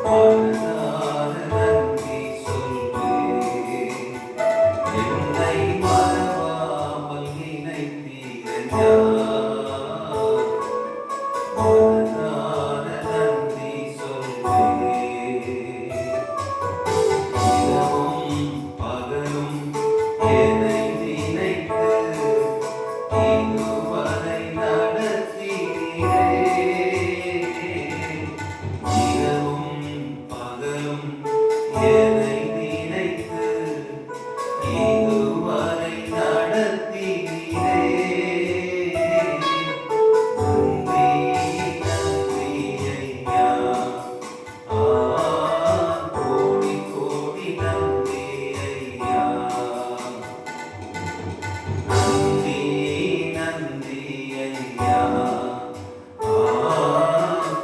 மனதார நன்றி சொல்வேன். என்னை மறவாமல் நினைத்தீரையா. மனதார நன்றி சொல்வேன். இரவும் பகலும் என்னை நினைத்து இதுவரை நடத்தினீரே. இரவும் பகலும் என்னை நினைத்து இதுவரை நடத்தினீரே. நன்றி நன்றி ஐயா. கோடி கோடி நன்றி ஐயா. நன்றி நன்றி ஐயா.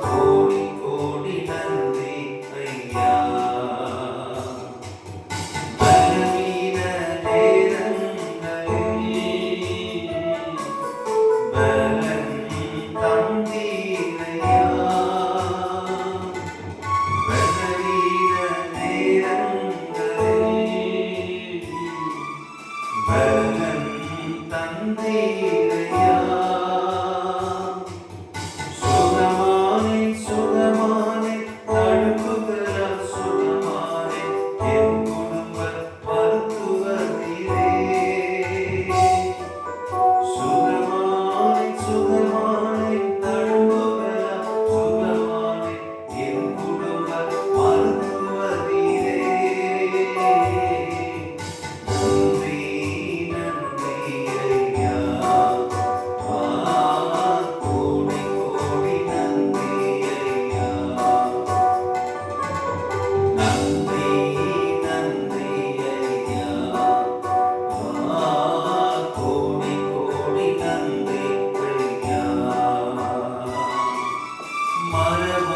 கோடி கோடி நன்றி ஐயா. பலவீன நேரங்களில் பலன் தந்தீரையா. பலவீன நேரங்களில் பலன் தந்தீரையா. சுகமானே சுகமானே தடுப்புகளால் சுகமானே என் குடும்ப மருத்துவரே. சுகமானே சுகமானே தடுப்புகளால் சுகமானே என் குடும்ப மருத்துவரே. நன்றி நன்றி ஐயா. கோடி கோடி நன்றி ஐயா. நன்றி நன்றி ஐயா. கோடி கோடி நன்றி ஐயா. மறவ